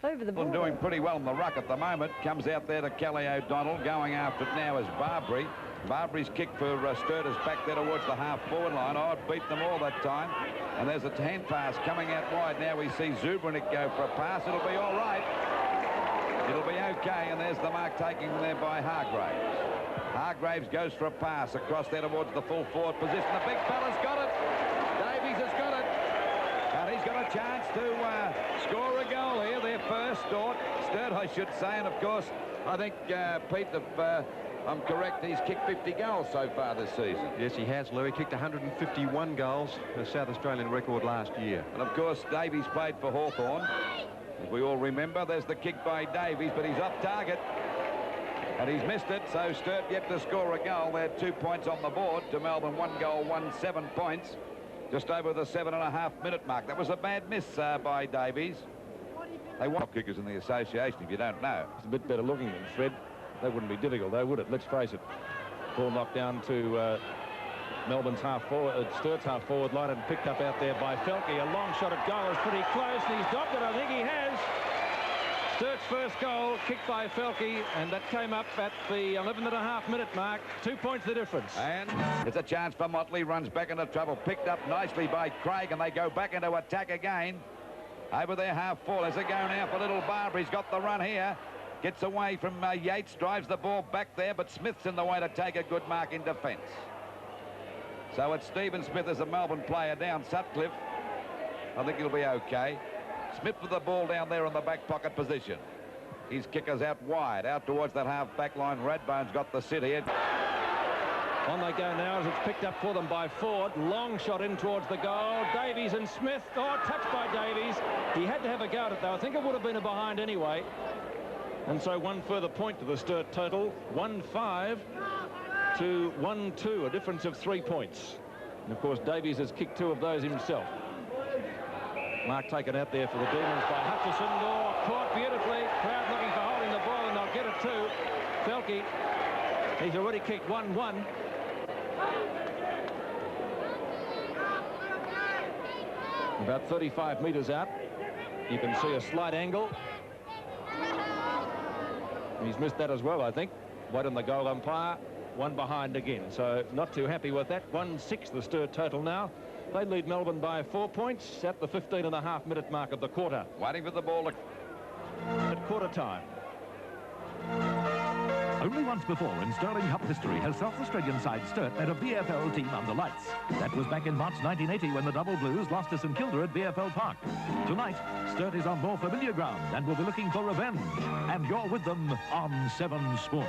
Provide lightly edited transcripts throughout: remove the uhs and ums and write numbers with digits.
over the Well, border. doing pretty well in the ruck at the moment. Comes out there to Kelly O'Donnell. Going after it now is Barbary. Barbary's kick for Sturt is back there towards the half-forward line. Oh, it beat them all that time. And there's a hand pass coming out wide. Now we see Zubranic go for a pass. It'll be all right. It'll be okay. And there's the mark taken there by Hargraves. Hargraves goes for a pass across there towards the full forward position. The big fella's got it. Davies has got it. And he's got a chance to score a goal here. Their first Sturt, I should say. And, of course, I think, Pete, if I'm correct, he's kicked 50 goals so far this season. Yes, he has, Lou. He kicked 151 goals, a South Australian record last year. And, of course, Davies played for Hawthorn. As we all remember, there's the kick by Davies, but he's off target. And he's missed it, so Sturt yet to score a goal. They're 2 points on the board to Melbourne. 1 goal, 7 points. Just over the 7.5-minute mark. That was a bad miss by Davies. They want kickers in the association, if you don't know. It's a bit better looking than Fred. That wouldn't be difficult, though, would it? Let's face it. Ball knocked down to Melbourne's half-forward, Sturt's half-forward line and picked up out there by Fielke. A long shot at goal is pretty close, and he's dropped it. I think he has. Sturt's first goal, kicked by Fielke, and that came up at the 11.5-minute mark. 2 points the difference. And it's a chance for Motley. Runs back into trouble. Picked up nicely by Craig, and they go back into attack again. Over their half-forward. As they go now for little Barbary. He's got the run here. Gets away from Yates, drives the ball back there, but Smith's in the way to take a good mark in defence. So it's Stephen Smith as a Melbourne player down Sutcliffe. I think he'll be okay. Smith with the ball down there in the back pocket position. His kicker's out wide, out towards that half-back line. Radbone's got the sit here. On they go now as it's picked up for them by Ford. Long shot in towards the goal. Davies and Smith. Oh, touched by Davies. He had to have a go at it, though. I think it would have been a behind anyway. And so one further point to the Sturt total. 1-5 to 1-2, a difference of 3 points. And, of course, Davies has kicked 2 of those himself. Mark taken out there for the Demons by Hutchison. Oh, caught beautifully. Crowd looking for holding the ball, and they'll get it too. Fielke, he's already kicked 1-1. About 35 metres out. You can see a slight angle. He's missed that as well, I think. Wait on the goal umpire. 1 behind again. So not too happy with that. 1-6 the Sturt total now. They lead Melbourne by 4 points at the 15.5-minute mark of the quarter. Waiting for the ball at quarter time. Only once before in Sterling Cup history has South Australian side Sturt led a VFL team under lights. That was back in March 1980 when the Double Blues lost to St Kilda at VFL Park. Tonight, Sturt is on more familiar ground and will be looking for revenge. And you're with them on 7 Sport.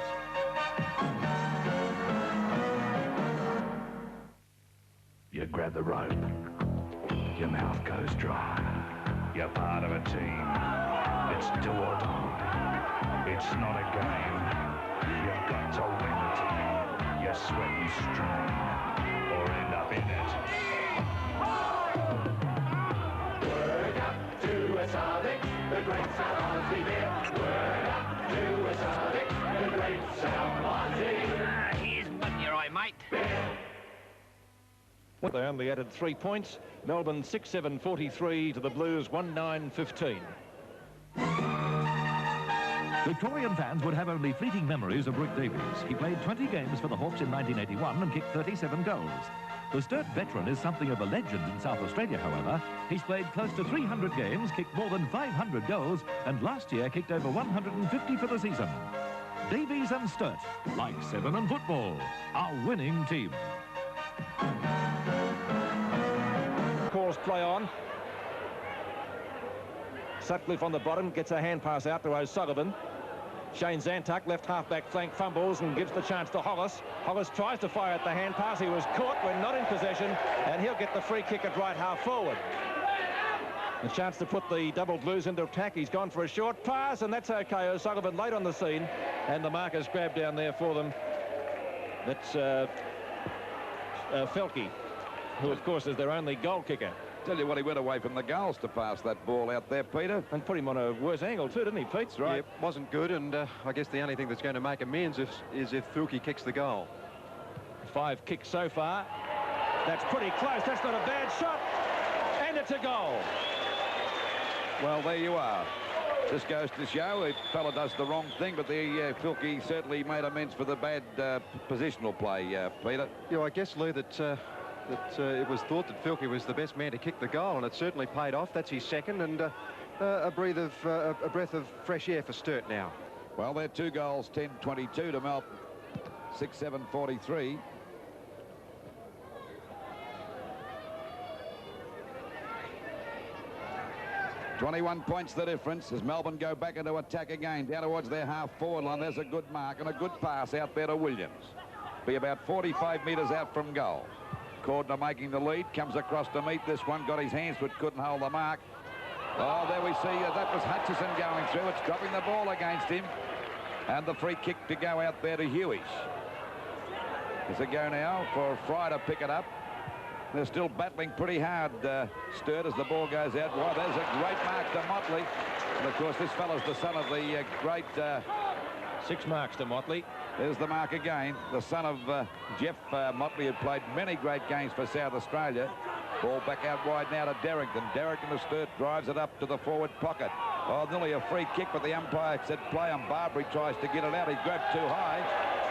You grab the rope, your mouth goes dry. You're part of a team. It's do or die. It's not a game. You've got to win it. You sweat and strain, or end up in it. Word up to us, Arvic, the great South Aussie beer. Word up to us, Arvic, the great South Aussie. Here's what you're right, mate. They only added 3 points. Melbourne 6-7-43 to the Blues 1-9-15. Victorian fans would have only fleeting memories of Rick Davies. He played 20 games for the Hawks in 1981 and kicked 37 goals. The Sturt veteran is something of a legend in South Australia, however. He's played close to 300 games, kicked more than 500 goals, and last year kicked over 150 for the season. Davies and Sturt, like 7 and football, are winning team. Calls play on. Sutcliffe on the bottom, gets a hand pass out to O'Sullivan. Shane Zantuck, left half-back flank, fumbles and gives the chance to Hollis. Hollis tries to fire at the hand pass. He was caught when not in possession, and he'll get the free kick at right half forward. A chance to put the Double Blues into attack. He's gone for a short pass, and that's okay. O'Sullivan late on the scene, and the marker's grabbed down there for them. That's Fielke, who, of course, is their only goal kicker. Tell you what, he went away from the goals to pass that ball out there, Peter. And put him on a worse angle too, didn't he, Pete? That's right. Yeah, wasn't good, and I guess the only thing that's going to make amends is if Fielke kicks the goal. 5 kicks so far. That's pretty close. That's not a bad shot. And it's a goal. Well, there you are. This goes to show a fella does the wrong thing, but the Fielke certainly made amends for the bad positional play, Peter. Yeah, I guess, Lou, that it was thought that Fielke was the best man to kick the goal, and it certainly paid off. That's his second, and a breath of fresh air for Sturt now. Well, they're 2 goals, 10-22 to Melbourne, 6-7-43. "21 points the difference as Melbourne go back into attack again, down towards their half-forward line. There's a good mark and a good pass out there to Williams. Be about 45 metres out from goal. Cordner making the lead, comes across to meet this one, got his hands but couldn't hold the mark. Oh, there we see that was Hutchison going through. It's dropping the ball against him. And the free kick to go out there to Healy. There's a go now for Fright to pick it up. They're still battling pretty hard, Sturt, as the ball goes out. Wow, there's a great mark to Motley. And, of course, this fella's the son of the great... 6 marks to Motley. There's the mark again. The son of Jeff Motley, had played many great games for South Australia. Ball back out wide now to Derrington. Derrington to Sturt, drives it up to the forward pocket. Oh, nearly a free kick, but the umpire said play on. Barbary tries to get it out. He grabbed too high.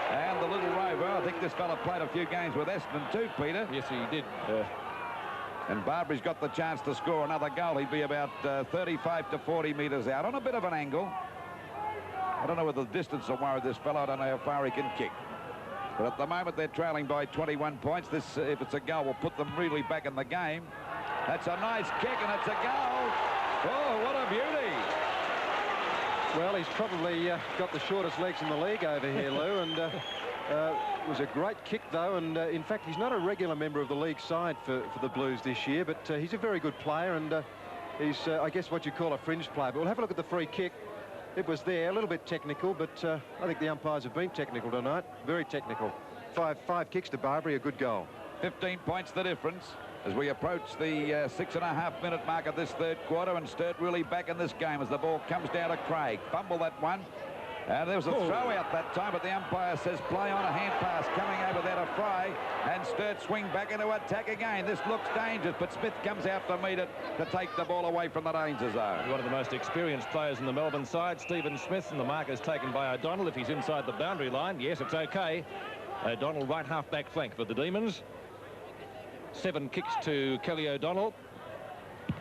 And the little rover, I think this fella played a few games with Essendon too, Peter. Yes, he did. And Barbary's got the chance to score another goal. He'd be about 35 to 40 metres out on a bit of an angle. I don't know whether the distance will worry this fellow. I don't know how far he can kick. But at the moment, they're trailing by 21 points. This, if it's a goal, will put them really back in the game. That's a nice kick, and it's a goal. Oh, what a beauty. Well, he's probably got the shortest legs in the league over here, Lou, and it was a great kick, though, and in fact, he's not a regular member of the league side for the Blues this year, but he's a very good player, and he's, I guess, what you call a fringe player. But we'll have a look at the free kick. It was there, a little bit technical, but I think the umpires have been technical tonight. Very technical. Five kicks to Barbary, a good goal. 15 points the difference as we approach the 6.5-minute mark of this third quarter, and Sturt really back in this game as the ball comes down to Craig. Fumble that one. And there was a throw out that time, but the umpire says play on. A hand pass coming over there to Fry, and Sturt swing back into attack again. This looks dangerous, but Smith comes out to meet it to take the ball away from the danger zone. One of the most experienced players in the Melbourne side, Stephen Smith, and the mark is taken by O'Donnell. If he's inside the boundary line, yes, it's okay. O'Donnell right half-back flank for the Demons. 7 kicks to Kelly O'Donnell.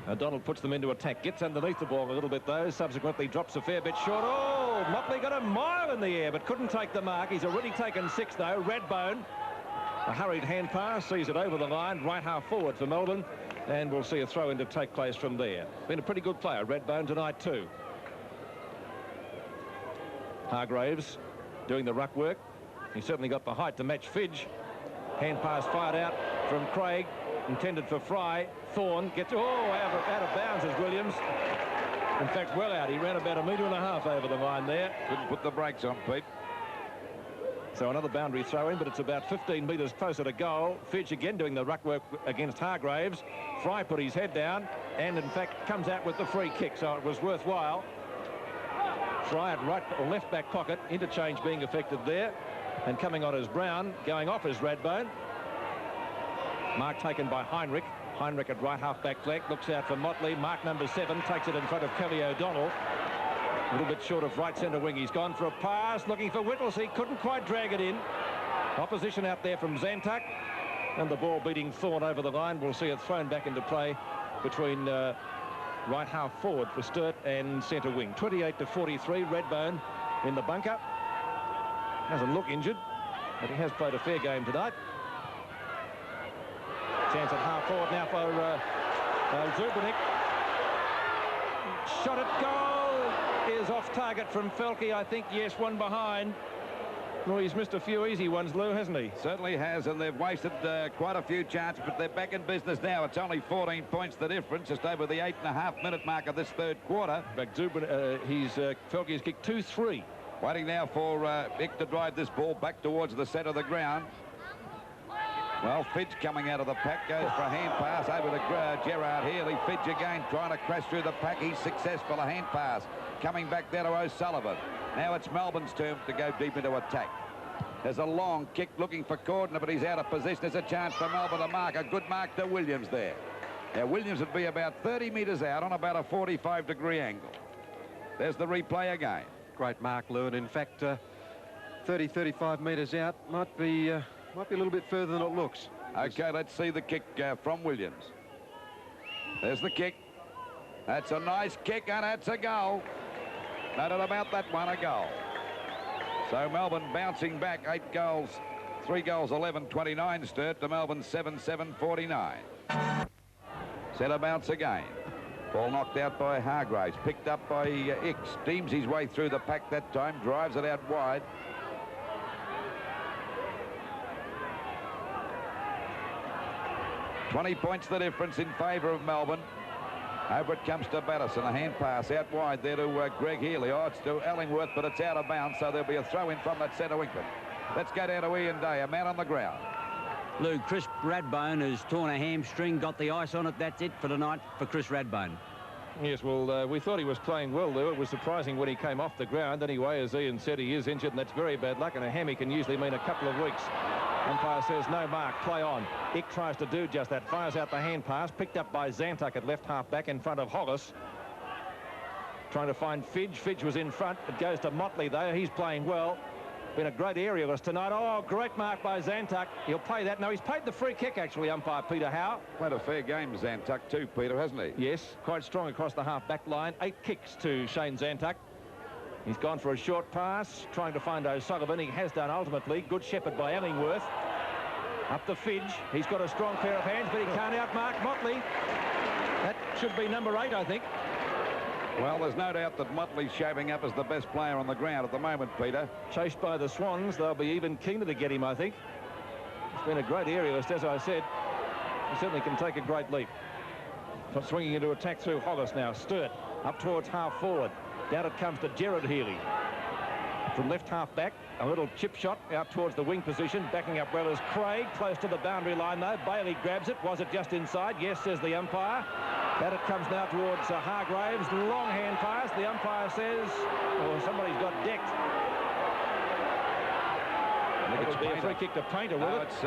O'Donnell puts them into attack, gets underneath the ball a little bit, though, subsequently drops a fair bit short. Oh, Motley got a mile in the air, but couldn't take the mark. He's already taken 6, though. Redbone, a hurried hand pass, sees it over the line, right half forward for Melbourne, and we'll see a throw-in to take place from there. Been a pretty good player, Redbone, tonight, too. Hargraves doing the ruck work. He's certainly got the height to match Fidge. Hand pass fired out from Craig, intended for Fry. Thorne gets, out of bounds as Williams. In fact, well out. He ran about 1.5 meters over the line there. Couldn't put the brakes on, Pete. So another boundary throw in, but it's about 15 metres closer to goal. Fidge again doing the ruck work against Hargraves. Fry put his head down and, in fact, comes out with the free kick, so it was worthwhile. Fry at right or left back pocket, interchange being effected there. And coming on is Brown, going off is Redbone. Mark taken by Heinrich. Heinrich at right half-back flank, looks out for Motley. Mark number 7 takes it in front of Kelly O'Donnell. A little bit short of right centre wing. He's gone for a pass, looking for Whittlesey. Couldn't quite drag it in. Opposition out there from Zantuck. And the ball beating Thorne over the line. We'll see it thrown back into play between right half forward for Sturt and centre wing. 28 to 43. Redbone in the bunker. Doesn't look injured, but he has played a fair game tonight. Chance at half forward now for Zubanik. Shot at goal is off target from Fielke, I think. Yes, one behind. Well, he's missed a few easy ones, Lou, hasn't he? Certainly has, and they've wasted quite a few chances, but they're back in business now. It's only 14 points the difference, just over the 8.5-minute mark of this third quarter. But Zubanik, Fielke's kicked 2-3. Waiting now for Icke to drive this ball back towards the centre of the ground. Well, Fidge coming out of the pack, goes for a hand pass over to Gerard. Healy. Fidge again trying to crash through the pack. He's successful, a hand pass. Coming back there to O'Sullivan. Now it's Melbourne's turn to go deep into attack. There's a long kick looking for Cordner, but he's out of position. There's a chance for Melbourne to mark. A good mark to Williams there. Now, Williams would be about 30 metres out on about a 45-degree angle. There's the replay again. Great mark, Lou, and in fact, 30, 35 metres out might be a little bit further than it looks. Okay, let's see the kick from Williams. There's the kick. That's a nice kick, and that's a goal. No doubt about that one, a goal. So Melbourne bouncing back 8 goals, 3 goals, 11-29 Sturt to Melbourne 7-7-49. Centre bounce again. Ball knocked out by Hargraves, picked up by Icke. Steams his way through the pack that time, drives it out wide. $20 points the difference in favour of Melbourne. Over it comes to Battiston, a hand pass out wide there to Greg Healy. Oh, it's to Ellingworth, but it's out of bounds, so there'll be a throw in from that centre wingman. Let's go down to Ian Day, a man on the ground. Lou, Chris Radbone has torn a hamstring, got the ice on it. That's it for tonight for Chris Radbone. Yes, well, we thought he was playing well, Lou. It was surprising when he came off the ground. Anyway, as Ian said, he is injured, and that's very bad luck, and a hammy can usually mean a couple of weeks. Umpire says no mark, play on. Icke tries to do just that, fires out the hand pass, picked up by Zantuck at left half back in front of Hollis. Trying to find Fidge. Fidge was in front. It goes to Motley, though. He's playing well. Been a great aerialist tonight. Oh, great mark by Zantuck. He'll play that. No, he's paid the free kick, actually, umpire Peter Howe. Played a fair game, Zantuck, too, Peter, hasn't he? Yes, quite strong across the half-back line. 8 kicks to Shane Zantuck. He's gone for a short pass, trying to find O'Sullivan. He has done ultimately. Good shepherd by Ellingworth. Up the Fidge. He's got a strong pair of hands, but he can't outmark Motley. That should be number 8, I think. Well, there's no doubt that Motley's shaping up as the best player on the ground at the moment, Peter. Chased by the Swans. They'll be even keener to get him, I think. He's been a great aerialist, as I said. He certainly can take a great leap. Swinging into attack through Hollis now. Sturt up towards half forward. Down it comes to Gerard Healy. From left half back, a little chip shot out towards the wing position. Backing up well is Craig, close to the boundary line though. Bailey grabs it. Was it just inside? Yes, says the umpire. That it comes now towards Hargraves. Long hand pass. The umpire says, oh, somebody's got decked. I think it'll be a free kick to Paynter, will it? It's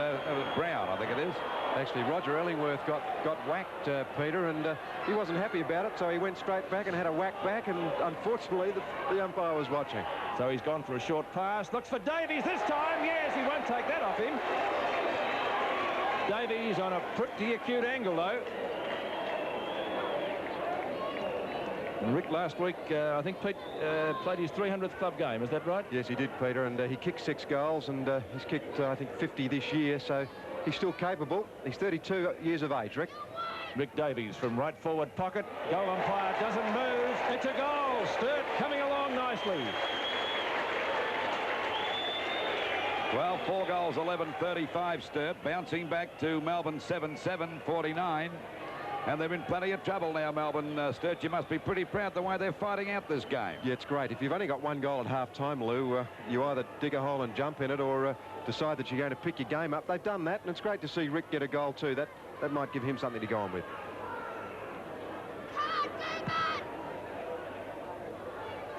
Brown, I think it is. Actually, Roger Ellingworth got whacked, Peter, and he wasn't happy about it, so he went straight back and had a whack back, and unfortunately, the umpire was watching. So he's gone for a short pass. Looks for Davies this time. Yes, he won't take that off him. Davies on a pretty acute angle, though. And Rick last week, I think Pete played his 300th club game. Is that right? Yes, he did, Peter, and he kicked 6 goals, and he's kicked, I think, 50 this year, so he's still capable. He's 32 years of age, Rick. Rick Davies from right forward pocket. Goal umpire doesn't move. It's a goal. Sturt coming along nicely. Well, 4 goals, 11-35 Sturt, bouncing back to Melbourne 7-7-49. And they're in plenty of trouble now, Melbourne. Sturt, you must be pretty proud the way they're fighting out this game. Yeah, it's great. If you've only got 1 goal at half-time, Lou, you either dig a hole and jump in it or decide that you're going to pick your game up. They've done that, and it's great to see Rick get a goal too. That might give him something to go on with.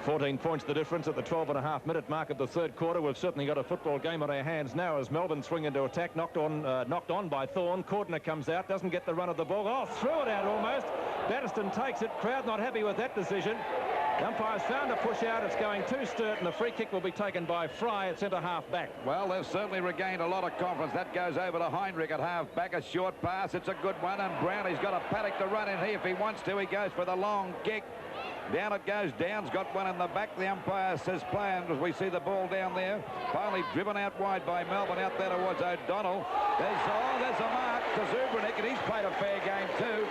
$14 points the difference at the 12.5-minute mark of the 3rd quarter. We've certainly got a football game on our hands now as Melbourne swing into attack. Knocked on by Thorne. Cordner comes out, doesn't get the run of the ball. Oh, threw it out almost. Battiston takes it. Crowd not happy with that decision. The umpire's found a push out. It's going to Sturt, and the free kick will be taken by Fry at centre half back. Well, they've certainly regained a lot of confidence. That goes over to Heinrich at half back. A short pass. It's a good one, and Brown, he's got a paddock to run in here if he wants to. He goes for the long kick. Down it goes. Down's got one in the back. The umpire says play, and as we see the ball down there, finally driven out wide by Melbourne out there towards O'Donnell. There's a mark to Zubranick, and he's played a fair game too.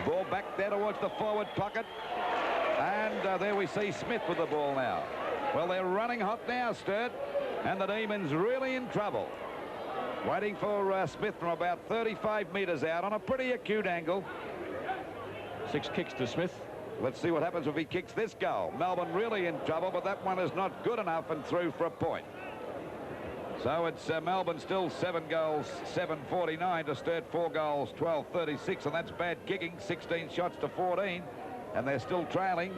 Ball back there towards the forward pocket, and there we see Smith with the ball now. Well, they're running hot now, Sturt, and the Demons really in trouble. Waiting for Smith from about 35 metres out on a pretty acute angle. 6 kicks to Smith. Let's see what happens if he kicks this goal. Melbourne really in trouble, but that one is not good enough and through for a point. So it's Melbourne still 7 goals, 7-49 to Sturt, 4 goals, 12-36, and that's bad kicking, 16 shots to 14, and they're still trailing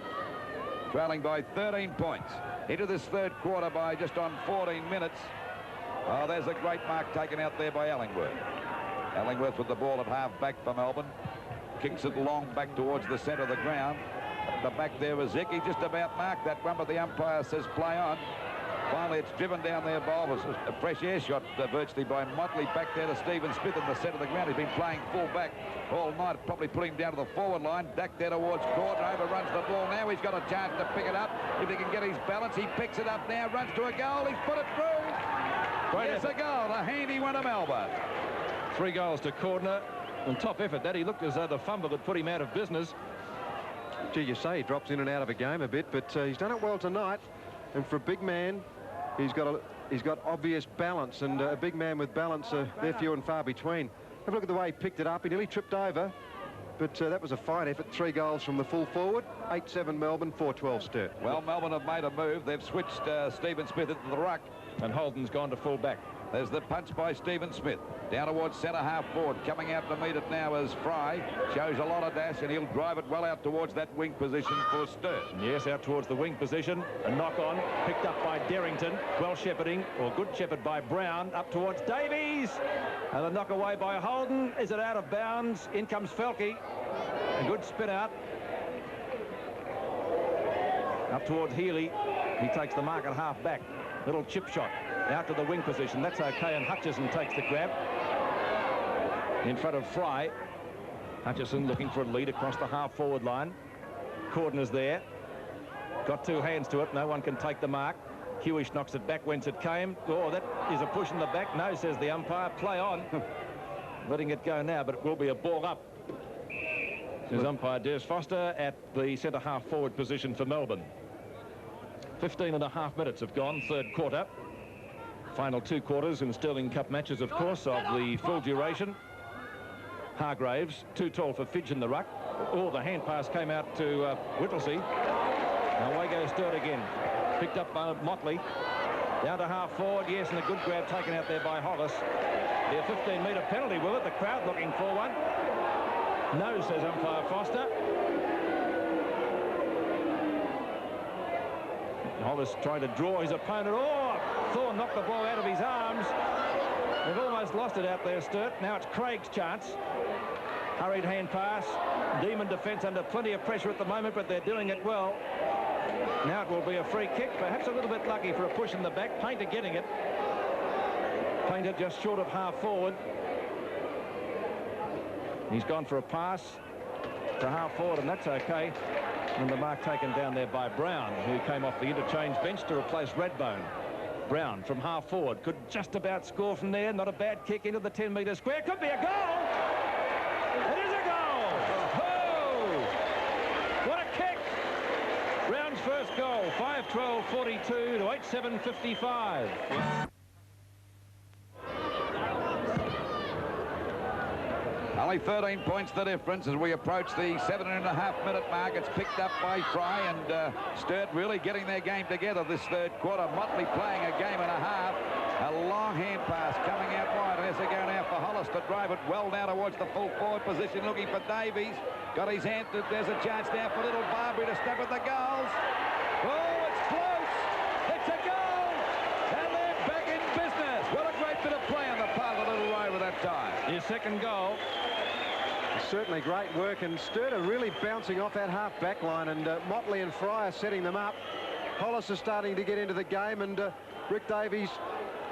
by 13 points. Into this 3rd quarter by just on 14 minutes. Oh, there's a great mark taken out there by Ellingworth. Ellingworth with the ball at half back for Melbourne. Kicks it long back towards the centre of the ground. The back there was Icke. Just about marked that one, but the umpire says play on. Finally, it's driven down there by a fresh air shot virtually by Motley. Back there to Stephen Smith in the centre of the ground. He's been playing full back all night, probably putting him down to the forward line. Back there towards Cordner, overruns the ball now. He's got a chance to pick it up. If he can get his balance, he picks it up now, runs to a goal. He's put it through. Yes, a goal. A handy one to Melbourne. 3 goals to Cordner. And top effort that. He looked as though the fumble had put him out of business. Gee, you say he drops in and out of a game a bit, but he's done it well tonight. And for a big man, he's got obvious balance, and a big man with balance, they're few and far between. Have a look at the way he picked it up. He nearly tripped over, but that was a fine effort. 3 goals from the full forward. 8-7 Melbourne, 4-12 Sturt. Well, Melbourne have made a move. They've switched Stephen Smith into the ruck. And Holden's gone to full back. There's the punch by Stephen Smith. Down towards centre half forward. Coming out to meet it now is Fry. Shows a lot of dash, and he'll drive it well out towards that wing position for Sturt. Yes, out towards the wing position. A knock on, picked up by Derrington. Well shepherding, or good shepherd by Brown. Up towards Davies. And the knock away by Holden. Is it out of bounds? In comes Fielke. A good spin out. Up towards Healy. He takes the mark at half back. Little chip shot out to the wing position. That's okay, and Hutchison takes the grab. In front of Fry. Hutchison looking for a lead across the half-forward line. Cordner's there. Got 2 hands to it. No one can take the mark. Hewish knocks it back whence it came. Oh, that is a push in the back. No, says the umpire. Play on. Letting it go now, but it will be a ball up. Says umpire Des Foster at the centre half-forward position for Melbourne. 15.5 minutes have gone, third quarter. Final 2 quarters in Sterling Cup matches, of course, of the full duration. Hargraves, too tall for Fidge in the ruck. Oh, the hand pass came out to Whittlesey. Now away goes Sturt again. Picked up by Motley. Down to half forward, yes, and a good grab taken out there by Hollis. Be a 15-metre penalty, will it? The crowd looking for one. No, says umpire Foster. Hollis tried to draw his opponent. Oh, Thorne knocked the ball out of his arms. They've almost lost it out there, Sturt. Now it's Craig's chance. Hurried hand pass. Demon defence under plenty of pressure at the moment, but they're doing it well. Now it will be a free kick. Perhaps a little bit lucky for a push in the back. Paynter getting it. Paynter just short of half forward. He's gone for a pass to half forward, and that's okay. And the mark taken down there by Brown, who came off the interchange bench to replace Redbone. Brown from half forward could just about score from there. Not a bad kick into the 10-metre square. Could be a goal. It is a goal. Oh! What a kick. Brown's first goal. 5-12-42 to 8-7-55. Only 13 points the difference as we approach the 7.5-minute mark. It's picked up by Fry, and Sturt really getting their game together this third quarter. Motley playing a game and a half. A long hand pass coming out wide, and as they go now for Hollis to drive it well down towards the full forward position, looking for Davies. Got his hand. There's a chance now for little Barbary to step at the goals. Oh, it's close. It's a goal, and they're back in business. What a great bit of play on the part of Little Rover that time. His second goal. Certainly great work, and Sturt are really bouncing off that half-back line, and Motley and Fry are setting them up. Hollis is starting to get into the game, and Rick Davies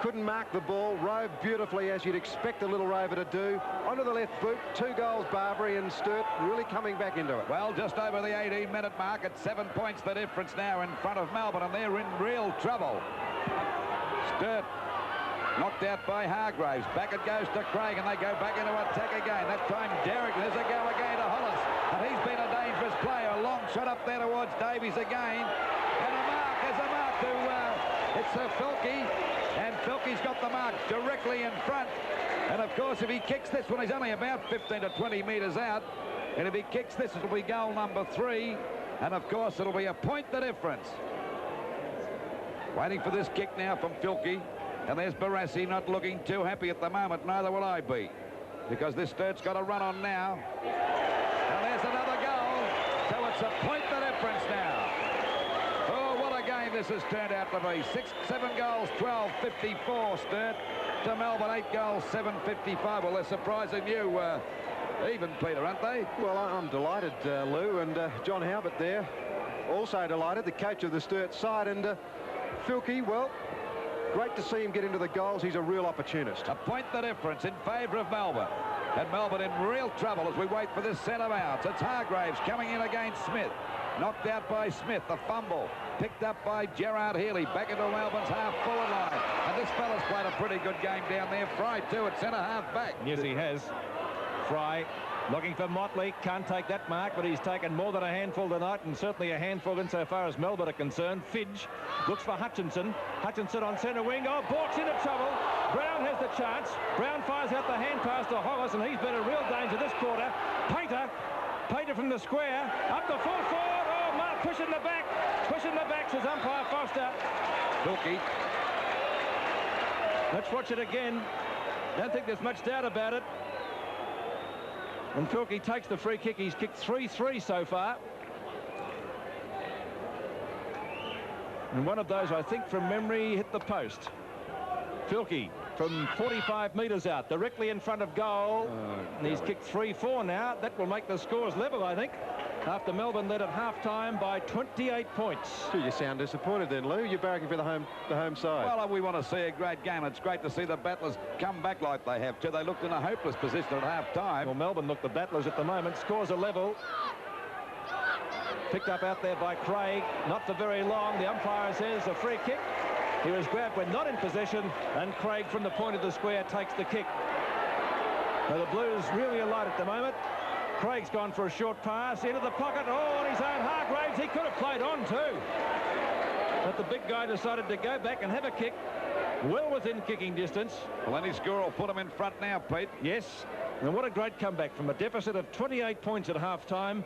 couldn't mark the ball. Rove beautifully, as you'd expect a Little Rover to do. Onto the left boot. 2 goals, Barbary, and Sturt really coming back into it. Well, just over the 18-minute mark. At 7 points the difference now in front of Melbourne, and they're in real trouble. Sturt knocked out by Hargraves. Back it goes to Craig, and they go back into attack again. That time Derrington. There's a go again to Hollis, and he's been a dangerous player. A long shot up there towards Davies again, and a mark. There's a mark to it's Fielke, and Fielke's got the mark directly in front. And of course, if he kicks this one, he's only about 15 to 20 metres out, and if he kicks this, it'll be goal number 3, and of course it'll be a point the difference. Waiting for this kick now from Fielke. And there's Barassi, not looking too happy at the moment. Neither will I be, because this Sturt's got a run on now. And there's another goal. So it's a point the difference now. Oh, what a game this has turned out to be. 7 goals, 12-54 Sturt to Melbourne. 8 goals, 7-55. Well, they're surprising you, even, Peter, aren't they? Well, I'm delighted, Lou, and John Halbert there also delighted, the coach of the Sturt side. And Fielke, well, great to see him get into the goals. He's a real opportunist. A point the difference in favour of Melbourne. And Melbourne in real trouble as we wait for this centre bounce. It's Hargraves coming in against Smith. Knocked out by Smith. The fumble picked up by Gerard Healy. Back into Melbourne's half-forward line. And this fella's played a pretty good game down there. Fright, too, at centre-half back. Yes, he has. Fry looking for Motley. Can't take that mark, but he's taken more than a handful tonight, and certainly a handful insofar as Melbourne are concerned. Fidge looks for Hutchinson. Hutchinson on centre wing. Oh, Bork's into trouble. Brown has the chance. Brown fires out the hand pass to Hollis, and he's been a real danger this quarter. Paynter from the square. Up the full forward. Oh, Mark pushing the back. Pushing the back, says umpire Foster. Fielke. Let's watch it again. Don't think there's much doubt about it. And Fielke takes the free kick. He's kicked 3-3 so far. And one of those, I think, from memory, hit the post. Fielke from 45 metres out, directly in front of goal. And he's kicked 3-4 now. That will make the scores level, I think, after Melbourne led at half-time by 28 points. You sound disappointed then, Lou. You're barracking for the home side. Well, we want to see a great game. It's great to see the Battlers come back like they have too. They looked in a hopeless position at half-time. Well, Melbourne look the Battlers at the moment. Scores are level. Picked up out there by Craig. Not for very long. The umpire says a free kick. He was grabbed when not in possession, and Craig from the point of the square takes the kick. Now the Blues really alight at the moment. Craig's gone for a short pass into the pocket. Oh, on his own Hargraves. He could have played on too. But the big guy decided to go back and have a kick. Well within kicking distance. Well, any score will put him in front now, Pete. Yes. And what a great comeback from a deficit of 28 points at half-time.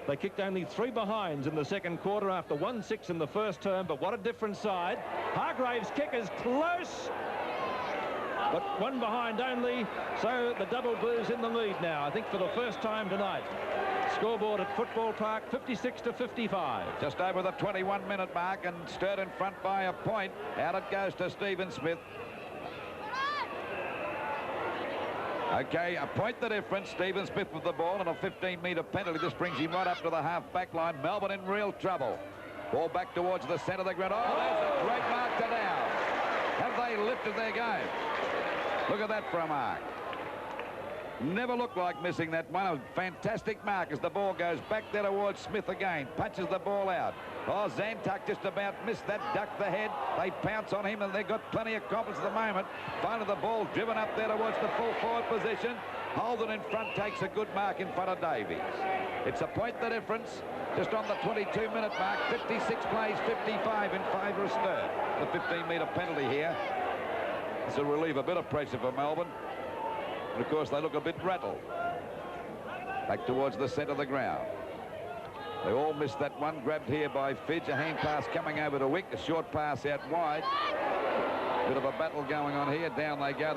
They kicked only 3 behinds in the second quarter after 1-6 in the first term. But what a different side. Hargraves' kick is close. But 1 behind only, so the double Blues in the lead now, I think, for the first time tonight. Scoreboard at Football Park, 56-55. Just over the 21-minute mark, and Sturt in front by a point. Out it goes to Stephen Smith. Okay, a point the difference. Stephen Smith with the ball and a 15-metre penalty. This brings him right up to the half-back line. Melbourne in real trouble. Ball back towards the centre of the ground. Oh, there's a great mark to Dow. Have they lifted their game? Look at that for a mark. Never looked like missing that one. A fantastic mark as the ball goes back there towards Smith again. Punches the ball out. Oh, Zantuck just about missed that, ducked the head. They pounce on him, and they've got plenty of confidence at the moment. Finally, the ball driven up there towards the full forward position. Holden in front takes a good mark in front of Davies. It's a point the difference. Just on the 22-minute mark, 56 plays, 55 in favour of Sturt. The 15-metre penalty here. This will relieve a bit of pressure for Melbourne. And, of course, they look a bit rattled. Back towards the centre of the ground. They all missed that one. Grabbed here by Fidge. A hand pass coming over to Icke. A short pass out wide. Bit of a battle going on here. Down they go.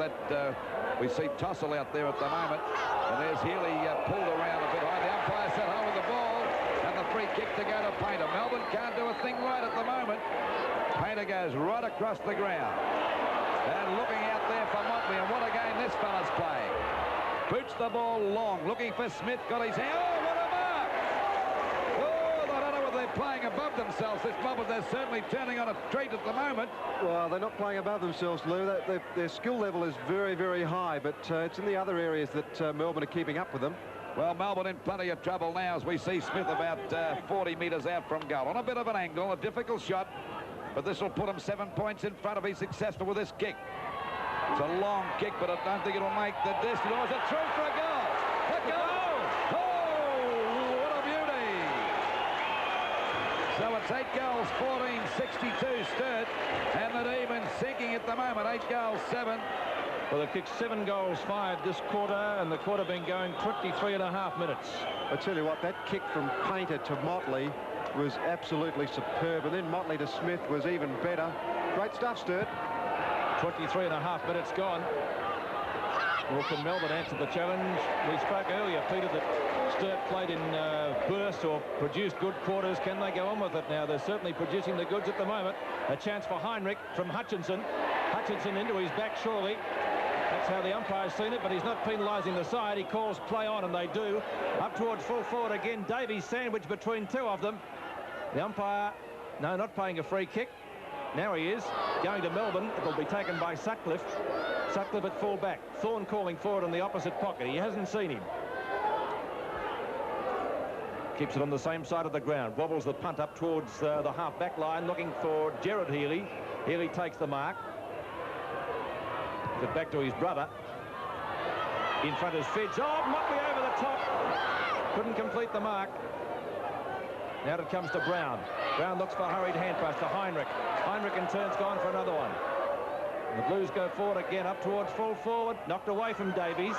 We see Tossol out there at the moment. And there's Healy pulled around a bit high. The umpire set hold of the ball. And the free kick to go to Paynter. Melbourne can't do a thing right at the moment. Paynter goes right across the ground. And looking out there for Motley, and what a game this fella's playing. Boots the ball long, looking for Smith, got his hand. Oh, what a mark! Oh, I don't know whether they're playing above themselves, this mob, but they're certainly turning on a treat at the moment. Well, they're not playing above themselves, Lou. Their skill level is very, very high, but it's in the other areas that Melbourne are keeping up with them. Well, Melbourne in plenty of trouble now as we see Smith about 40 metres out from goal. On a bit of an angle, a difficult shot. But this will put him 7 points in front if he's successful with this kick. It's a long kick, but I don't think it'll make the distance. Oh, it's a throw for a goal. A goal! Oh, what a beauty! So it's 8 goals, 14-62 Sturt. And the Demon sinking at the moment. 8 goals, 7. Well, they've kicked 7 goals, 5 this quarter, and the quarter been going 23.5 minutes. I tell you what, that kick from Paynter to Motley was absolutely superb, and then Motley to Smith was even better. Great stuff, Sturt. 23.5 minutes gone. Well, can Melbourne answer the challenge? We spoke earlier, Peter, that Sturt played in bursts or produced good quarters. Can they go on with it now? They're certainly producing the goods at the moment. A chance for Heinrich from Hutchinson. Hutchinson into his back, surely. That's how the umpire's seen it, but he's not penalising the side. He calls play on, and they do. Up towards full forward again. Davies sandwiched between two of them. The umpire, no, not paying a free kick. Now he is going to Melbourne. It will be taken by Sutcliffe. Sutcliffe at full back. Thorne calling forward in the opposite pocket. He hasn't seen him. Keeps it on the same side of the ground. Wobbles the punt up towards the half-back line, looking for Gerard Healy. Healy takes the mark. Gives it back to his brother. In front is Fidge. Oh, Motley over the top. Couldn't complete the mark. Now it comes to Brown. Brown looks for a hurried hand pass to Heinrich. Heinrich in turn's gone for another one. And the Blues go forward again, up towards full forward. Knocked away from Davies.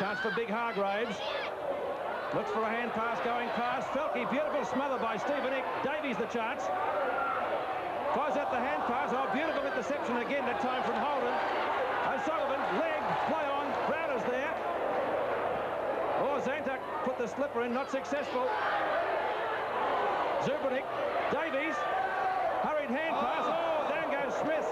Chance for big Hargraves. Looks for a hand pass going past. Fielke, beautiful smother by Stephen Icke. Davies the chance. Fires out the hand pass. Oh, beautiful interception again, that time from Holden. O'Sullivan, leg, play on. Brown is there. Oh, Zantuck put the slipper in, not successful. Zubernick, Davies, hurried hand pass. Oh, down goes Smith.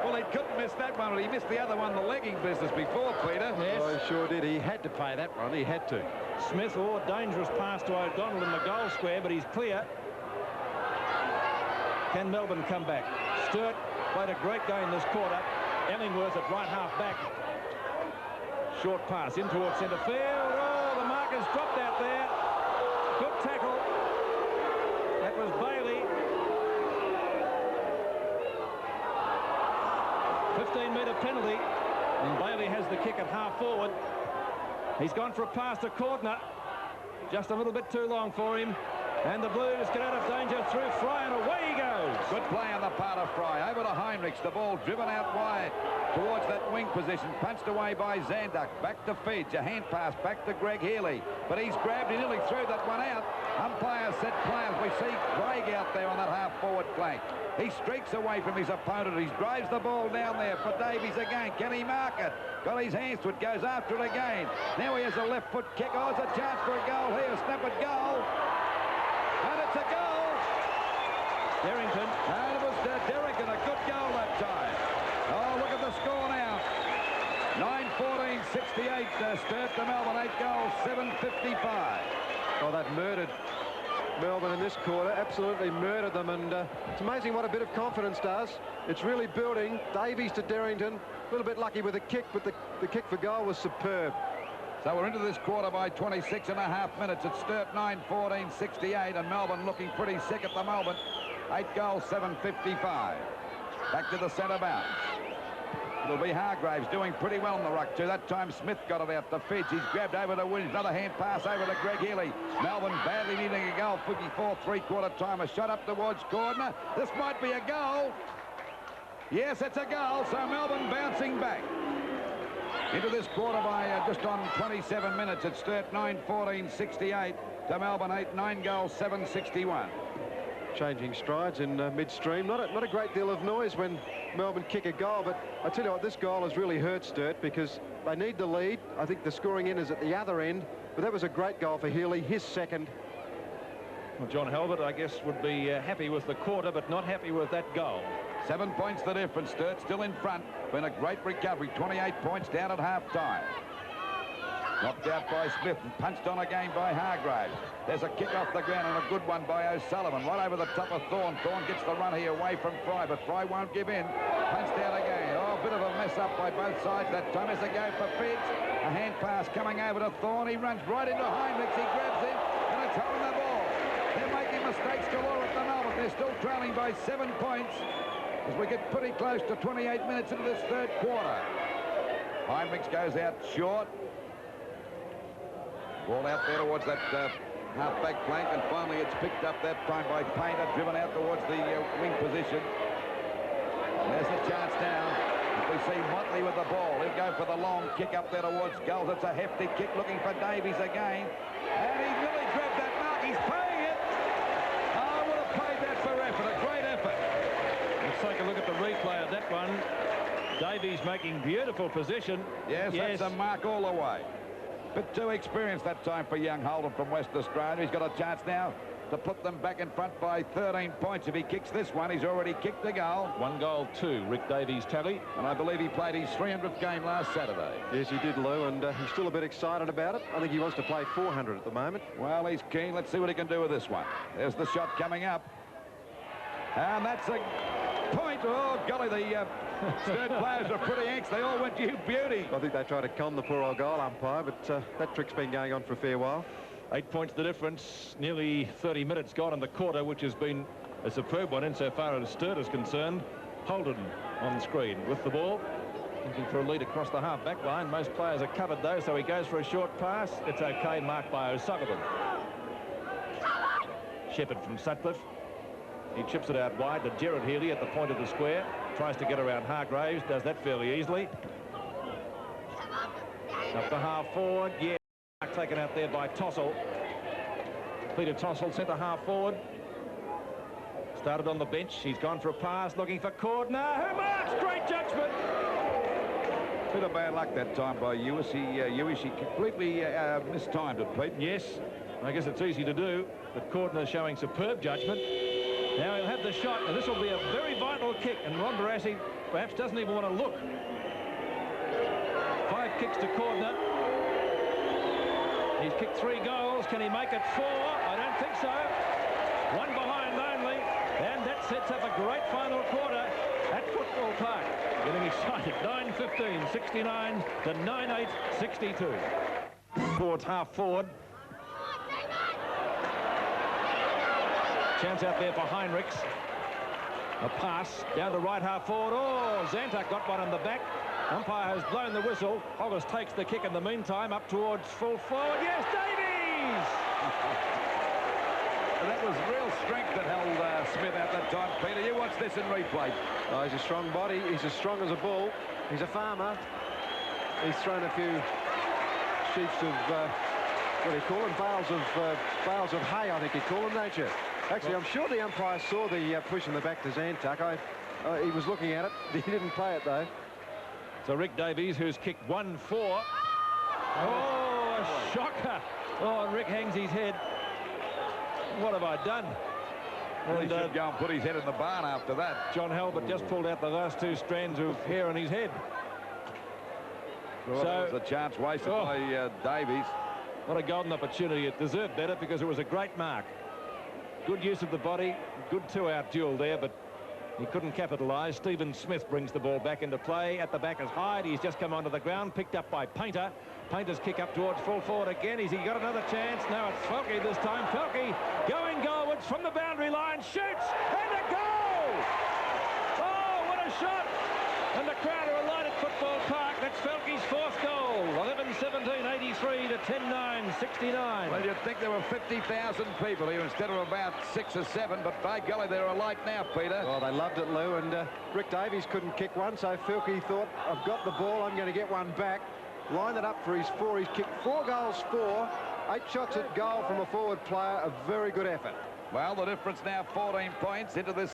Well, he couldn't miss that one, but he missed the other one, the legging business before, Peter. Yes. Oh, he sure did. He had to pay that one. He had to. Smith, oh, dangerous pass to O'Donnell in the goal square, but he's clear. Can Melbourne come back? Sturt played a great game this quarter. Ellingworth at right half back. Short pass in towards centre field. Oh, the marker's dropped out there. Good tackle. That was Bailey. 15-metre penalty. And Bailey has the kick at half forward. He's gone for a pass to Cordner. Just a little bit too long for him. And the Blues get out of danger through Fry, and away he goes. Good play on the part of Fry. Over to Heinrich. The ball driven out wide towards that wing position. Punched away by Zanduck. Back to Fidge. A hand pass back to Greg Healy. But he's grabbed. He nearly threw that one out. Umpire set players. We see Craig out there on that half-forward flank. He streaks away from his opponent. He drives the ball down there for Davies again. Can he mark it? Got his hands to it. Goes after it again. Now he has a left foot kick. Oh, it's a chance for a goal here. Snap it goal. And it's a goal. Derrington. And it was Derrington. A good goal that time. Oh, look at the score now. 9-14-68. Sturt to Melbourne. 8 goals, 7:55. Oh, that murdered Melbourne in this quarter. Absolutely murdered them. And it's amazing what a bit of confidence does. It's really building. Davies to Derrington. A little bit lucky with the kick, but the kick for goal was superb. So we're into this quarter by 26.5 minutes. It's Sturt 9-14-68, and Melbourne looking pretty sick at the moment. 8 goals, 7:55. Back to the centre bounce. It'll be Hargraves doing pretty well in the ruck too. That time Smith got it out to Fidge. He's grabbed over to Williams. Another hand pass over to Greg Healy. Melbourne badly needing a goal. 54 three-quarter time. A shot up towards Cordner. This might be a goal. Yes, it's a goal. So Melbourne bouncing back. Into this quarter by just on 27 minutes. It's Sturt 9-14-68 to Melbourne 8, 9 goals, 7:61. Changing strides in midstream. Not a great deal of noise when Melbourne kick a goal, but I tell you what, this goal has really hurt Sturt because they need the lead. I think the scoring in is at the other end, but that was a great goal for Healy, his second. Well, John Halbert, I guess, would be happy with the quarter, but not happy with that goal. 7 points the difference. Sturt still in front. Been a great recovery. 28 points down at half-time. Knocked out by Smith and punched on again by Hargraves. There's a kick off the ground and a good one by O'Sullivan. Right over the top of Thorne. Thorne gets the run here away from Fry, but Fry won't give in. Punched out again. Oh, a bit of a mess up by both sides that time. As a go for Fidge. A hand pass coming over to Thorne. He runs right into Heinrich. He grabs him and it's holding the ball. They're making mistakes galore at the moment. They're still trailing by 7 points as we get pretty close to 28 minutes into this third quarter. Heinrich goes out short. Ball out there towards that half-back flank, and finally it's picked up that time by Paynter, driven out towards the wing position. And there's a chance now. If we see Motley with the ball, he'll go for the long kick up there towards goals. It's a hefty kick looking for Davies again. And he really grabbed that mark. He's paying it. Oh, would have paid that for effort. A great effort. Let's take a look at the replay of that one. Davies making beautiful position. Yes, that's a mark all the way. Bit too experienced that time for young Holden from West Australia. He's got a chance now to put them back in front by 13 points. If he kicks this one, he's already kicked a goal. 1 goal, 2, Rick Davies' tally. And I believe he played his 300th game last Saturday. Yes, he did, Lou, and he's still a bit excited about it. I think he wants to play 400 at the moment. Well, he's keen. Let's see what he can do with this one. There's the shot coming up. And that's a point. Oh, golly, the Sturt players are pretty anxious. They all went, you beauty. I think they tried to con the poor old goal umpire, but that trick's been going on for a fair while. 8 points the difference. Nearly 30 minutes gone in the quarter, which has been a superb one insofar as Sturt is concerned. Holden on the screen with the ball, looking for a lead across the half-back line. Most players are covered, though, so he goes for a short pass. It's OK, marked by O'Sullivan. Shepherd from Sutcliffe. He chips it out wide to Gerard Healy at the point of the square. Tries to get around Hargraves, does that fairly easily. Up the half forward, yeah. Taken out there by Tossol. Peter Tossol, centre half forward. Started on the bench. He's gone for a pass, looking for Cordner, who marks. Great judgment. Bit of bad luck that time by Ewis. He completely mistimed it, Pete. Yes, I guess it's easy to do, but Cordner showing superb judgment. Now he'll have the shot, and this will be a very vital kick, and Ron Barassi perhaps doesn't even want to look. 5 kicks to Cordner. He's kicked 3 goals. Can he make it 4? I don't think so. 1 behind only, and that sets up a great final quarter at Football Park. Getting excited. 9:15, 69 to 9:8, 62. Towards half forward. Chance out there for Heinrichs. A pass down to right half forward. Oh, Zantuck got one in the back. Umpire has blown the whistle. Hollis takes the kick in the meantime up towards full forward. Yes, Davies! That was real strength that held Smith out that time. Peter, you watch this in replay. Oh, he's a strong body. He's as strong as a bull. He's a farmer. He's thrown a few sheets of, what do you call them? Bales of hay, I think you call them, don't you? Actually, I'm sure the umpire saw the push in the back to Zantuck. He was looking at it. He didn't play it, though. So Rick Davies, who's kicked 1-4. Oh, a shocker. Oh, and Rick hangs his head. What have I done? Well, he should go and put his head in the barn after that. John Halbert just pulled out the last 2 strands of hair on his head. Well, so the chance wasted by Davies. What a golden opportunity. It deserved better because it was a great mark. Good use of the body. Good 2-out duel there, but he couldn't capitalise. Stephen Smith brings the ball back into play. At the back is Hyde. He's just come onto the ground, picked up by Paynter. Paynter's kick up towards full forward again. Has he got another chance? No, it's Fielke this time. Fielke going goalwards from the boundary line. Shoots and a goal! Oh, what a shot! And the crowd are alight at Football Park. That's Fielke's 4th goal. 11-17-83 to 10-9, 69. Well, you'd think there were 50,000 people here instead of about 6 or 7, but by golly, they're alight now, Peter. Well, they loved it, Lou, and Rick Davies couldn't kick one, so Fielke thought, I've got the ball, I'm going to get one back. Line it up for his 4. He's kicked 4 goals, 4. 8 shots at goal from a forward player. A very good effort. Well, the difference now 14 points into this